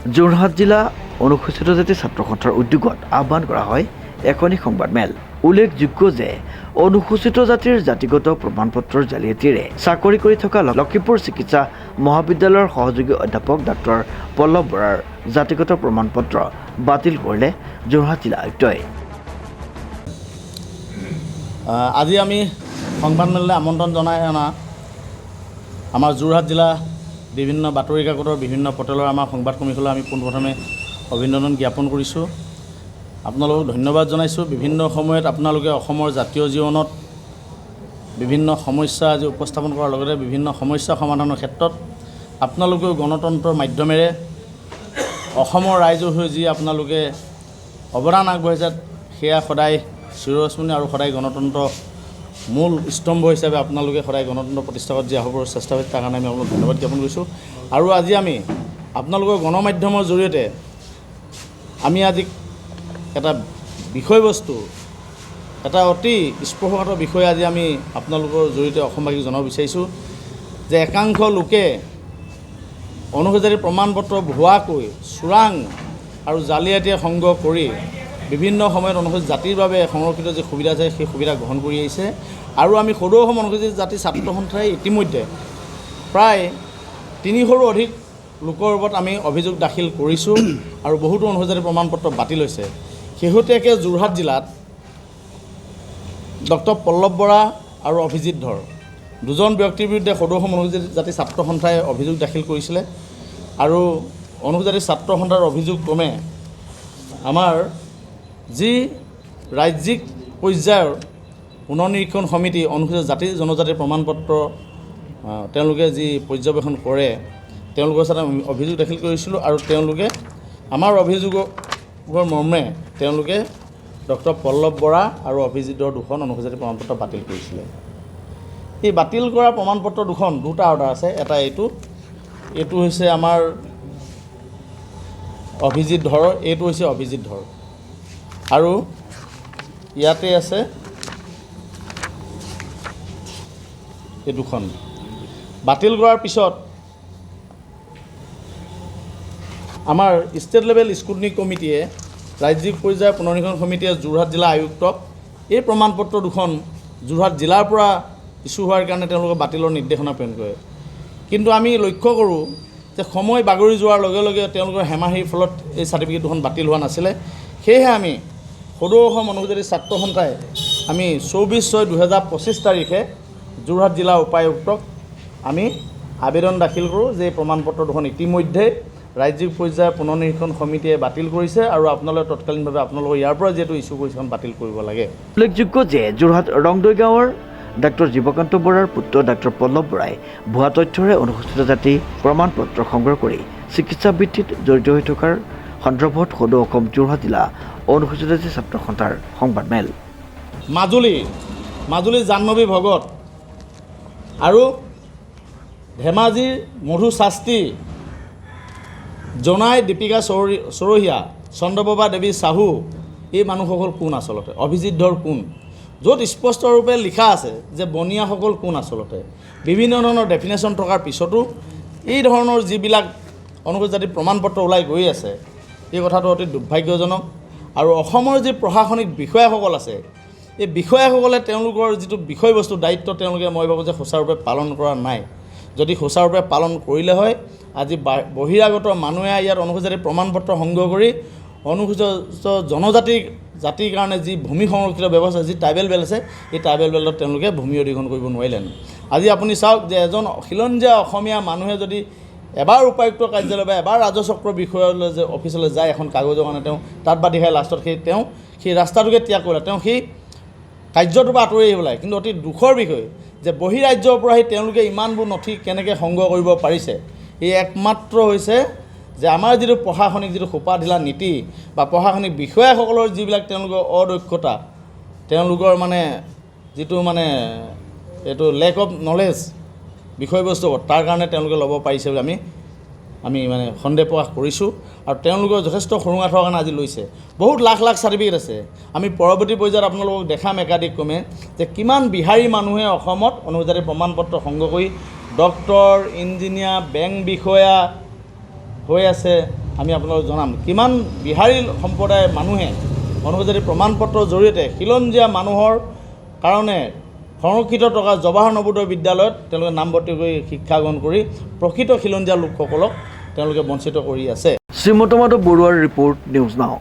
যোৰহাট জিলা অনুসূচিত জাতি ছাত্ৰ সন্থাৰ উদ্যোগত আহ্বান কৰা হয় এখনি সংবাদমেল। উল্লেখযোগ্য যে অনুসূচিত জাতিৰ জাতিগত প্ৰমাণপত্ৰৰ জালিয়াতিৰে চাকৰি কৰি থকা লখিমপুৰ চিকিৎসা মহাবিদ্যালয়ৰ সহযোগী অধ্যাপক ডাক্তৰ পল্লৱ বৰাৰ জাতিগত প্ৰমাণপত্ৰ বাতিল কৰিলে যোৰহাট জিলা আয়ুক্তই। আজি আমি সংবাদমেললৈ আমন্ত্ৰণ জনাই অনা আমাৰ যোৰহাট জিলা বিভিন্ন বাতৰি কাকতৰ বিভিন্ন পৰ্টেলৰ আমাৰ সংবাদকৰ্মীসকলক আমি পোনপ্ৰথমে অভিনন্দন জ্ঞাপন কৰিছোঁ। আপোনালোকক ধন্যবাদ জনাইছোঁ। বিভিন্ন সময়ত আপোনালোকে অসমৰ জাতীয় জীৱনত বিভিন্ন সমস্যা আজি উপস্থাপন কৰাৰ লগতে বিভিন্ন সমস্যা সমাধানৰ ক্ষেত্ৰত আপোনালোকেও গণতন্ত্ৰৰ মাধ্যমেৰে অসমৰ ৰাইজৰ হৈ যি আপোনালোকে অৱদান আগবঢ়াইছে সেয়া সদায় চিৰস্মৰণীয় আৰু সদায় গণতন্ত্ৰ মূল স্তম্ভ হিচাপে আপোনালোকে সদায় গণতন্ত্ৰ প্ৰতিষ্ঠাত যি আহিবৰ চেষ্টা কৰিছে তাৰ কাৰণে আমি আপোনালোকক ধন্যবাদ জ্ঞাপন কৰিছোঁ। আৰু আজি আমি আপোনালোকৰ গণমাধ্যমৰ জৰিয়তে আমি আজি এটা বিষয়বস্তু এটা অতি স্পৰ্শকাতৰ বিষয় আজি আমি আপোনালোকৰ জৰিয়তে অসমবাসীক জনাব বিচাৰিছোঁ যে একাংশ লোকে অনুসূচিত প্ৰমাণপত্ৰ ভুৱাকৈ চোৰাং আৰু জালিয়াতিয়ে সংগ্ৰহ কৰি বিভিন্ন সময়ত অনুসূচিত জাতিৰ বাবে সংৰক্ষিত যি সুবিধা আছে সেই সুবিধা গ্ৰহণ কৰি আহিছে। আৰু আমি সদৌ অসম অনুসূচিত জাতি ছাত্ৰ সন্থাই ইতিমধ্যে প্ৰায় ৩০০ৰো অধিক লোকৰ ওপৰত আমি অভিযোগ দাখিল কৰিছোঁ আৰু বহুতো অনুসূচিত প্ৰমাণপত্ৰ বাতিল হৈছে। শেহতীয়াকৈ যোৰহাট জিলাত ডক্টৰ পল্লৱ বৰা আৰু অভিজিত ধৰ দুজন ব্যক্তিৰ বিৰুদ্ধে সদৌ অসম অনুসূচিত জাতি ছাত্ৰ সন্থাই অভিযোগ দাখিল কৰিছিলে। আৰু অনুসূচিত জাতি ছাত্ৰ সন্থাৰ অভিযোগ ক্ৰমে আমাৰ যি ৰাজ্যিক পৰ্যায়ৰ পুনৰ্নিৰীক্ষণ সমিতি অনুসূচিত জাতি জনজাতিৰ প্ৰমাণপত্ৰ তেওঁলোকে যি পৰ্যবেক্ষণ কৰে তেওঁলোকৰ ওচৰত আমি অভিযোগ দাখিল কৰিছিলোঁ। আৰু তেওঁলোকে আমাৰ অভিযোগৰ মৰ্মে তেওঁলোকে ডক্টৰ পল্লৱ বৰা আৰু অভিজিতৰ দুখন অনুসূচিত প্ৰমাণপত্ৰ বাতিল কৰিছিলে। এই বাতিল কৰা প্ৰমাণপত্ৰ দুটা অৰ্ডাৰ আছে। এটা এইটো হৈছে আমাৰ অভিজিত ধৰ, এইটো হৈছে অভিজিত ধৰ, আৰু ইয়াতে আছে এই দুখন। বাতিল কৰাৰ পিছত আমাৰ ষ্টেট লেভেল স্ক্ৰুটিনি কমিটিয়ে ৰাজ্যিক পৰ্যায়ৰ পুনৰ্নিৰীক্ষণ সমিতিয়ে যোৰহাট জিলা আয়ুক্তক এই প্ৰমাণপত্ৰ দুখন যোৰহাট জিলাৰ পৰা ইছ্যু হোৱাৰ কাৰণে তেওঁলোকে বাতিলৰ নিৰ্দেশনা প্ৰেৰণ কৰে। কিন্তু আমি লক্ষ্য কৰোঁ যে সময় বাগৰি যোৱাৰ লগে লগে তেওঁলোকৰ হেমাহিৰ ফলত এই চাৰ্টিফিকেট দুখন বাতিল হোৱা নাছিলে। সেয়েহে আমি সদৌ অসম অনুসূচিত ছাত্ৰ সন্থাই আমি 24/6/2025 তাৰিখে যোৰহাট জিলা উপায়ুক্তক আমি আবেদন দাখিল কৰোঁ যে এই প্ৰমাণপত্ৰ দুখন ইতিমধ্যে ৰাজ্যিক পৰ্যায়ৰ পুনৰ্নিৰীক্ষণ সমিতিয়ে বাতিল কৰিছে আৰু আপোনালোকে তৎকালীনভাৱে আপোনালোকৰ ইয়াৰ পৰা যিহেতু ইছ্যু কৰিছে এখন বাতিল কৰিব লাগে। উল্লেখযোগ্য যে যোৰহাট ৰংদৈ গাঁৱৰ ডাক্তৰ জীৱকান্ত বৰাৰ পুত্ৰ ডাক্তৰ পল্লৱ বৰাই ভুৱা তথ্যৰে অনুসূচিত জাতি প্ৰমাণপত্ৰ সংগ্ৰহ কৰি চিকিৎসা বৃত্তিত জড়িত হৈ থকাৰ সন্দৰ্ভত সদৌ অসম যোৰহাট জিলা অনুসূচিত জাতি ছাত্ৰ সন্থাৰ সংবাদমেল। মাজুলী জাহ্নৱী ভগত আৰু ধেমাজিৰ মধু শাস্ত্ৰী, জোনাই দীপিকা চৰহীয়া, চন্দ্ৰপ্ৰভা দেৱী চাহু এই মানুহসকল কোন আচলতে? অভিজিত ধৰ কোন? য'ত স্পষ্টৰূপে লিখা আছে যে বনিয়াসকল কোন আচলতে? বিভিন্ন ধৰণৰ ডেফিনেশ্যন থকাৰ পিছতো এই ধৰণৰ যিবিলাক অনুসূচিত জাতিৰ প্ৰমাণপত্ৰ ওলাই গৈ আছে এই কথাটো অতি দুৰ্ভাগ্যজনক। আৰু অসমৰ যি প্ৰশাসনিক বিষয়াসকল আছে এই বিষয়াসকলে তেওঁলোকৰ যিটো বিষয়বস্তু দায়িত্ব তেওঁলোকে মই ভাবোঁ যে সুচাৰুৰূপে পালন কৰা নাই। যদি সুচাৰুৰূপে পালন কৰিলে হয় আজি বহিৰাগত মানুহে ইয়াত অনুসূচিত জাতিৰ প্ৰমাণপত্ৰ সংগ্ৰহ কৰি অনুসূচিত জাতিৰ কাৰণে যি ভূমি সংৰক্ষিত ব্যৱস্থা যি ট্ৰাইবেল বেল্ট আছে এই ট্ৰাইবেল বেল্টত তেওঁলোকে ভূমি অধিগ্ৰহণ কৰিব নোৱাৰিলেন। আজি আপুনি চাওক যে এজন খিলঞ্জীয়া অসমীয়া মানুহে যদি এবাৰ উপায়ুক্ত কাৰ্যালয় বা এবাৰ ৰাজচক্ৰ বিষয়ালৈ যে অফিচলৈ যায় এখন কাগজৰ কাৰণে তেওঁ তাত বান্ধি খাই লাষ্টত সেই ৰাস্তাটোকে ত্যাগ কৰিলে, তেওঁ সেই কাৰ্যটোৰ পৰা আঁতৰি আহিব লাগে। কিন্তু অতি দুখৰ বিষয় যে বহিৰাজ্যৰ পৰা তেওঁলোকে ইমানবোৰ নথি কেনেকৈ সংগ্ৰহ কৰিব পাৰিছে এই একমাত্ৰ হৈছে যে আমাৰ যিটো প্ৰশাসনিক যিটো সোপাঢিলা নীতি বা প্ৰশাসনিক বিষয়াসকলৰ যিবিলাক তেওঁলোকৰ অদক্ষতা, তেওঁলোকৰ যিটো এইটো লেক অফ নলেজ বিষয়বস্তু তাৰ কাৰণে তেওঁলোকে ল'ব পাৰিছে বুলি আমি সন্দেহ প্ৰকাশ কৰিছোঁ। আৰু তেওঁলোকৰ যথেষ্ট সুৰুঙা থকাৰ কাৰণে আজি লৈছে। বহুত লাখ লাখ চাৰ্টিফিকেট আছে। আমি পৰৱৰ্তী পৰ্যায়ত আপোনালোকক দেখাম একাধিক্ৰমে যে কিমান বিহাৰী মানুহে অসমত অনুসূচিত জাতিৰ প্ৰমাণপত্ৰ সংগ্ৰহ কৰি ডক্টৰ, ইঞ্জিনিয়াৰ, বেংক বিষয়া হৈ আছে। আমি আপোনালোকক জনাম কিমান বিহাৰী সম্প্ৰদায়ৰ মানুহে অনুসূচিত প্ৰমাণপত্ৰৰ জৰিয়তে খিলঞ্জীয়া মানুহৰ কাৰণে সংৰক্ষিত থকা জৱাহৰ নৱোদয় বিদ্যালয়ত তেওঁলোকে নামভৰ্তি কৰি শিক্ষা গ্ৰহণ কৰি প্ৰকৃত খিলঞ্জীয়া লোকসকলক তেওঁলোকে বঞ্চিত কৰি আছে। শ্ৰীমতমাধৱ বৰুৱাৰ ৰিপৰ্ট, নিউজ নাও।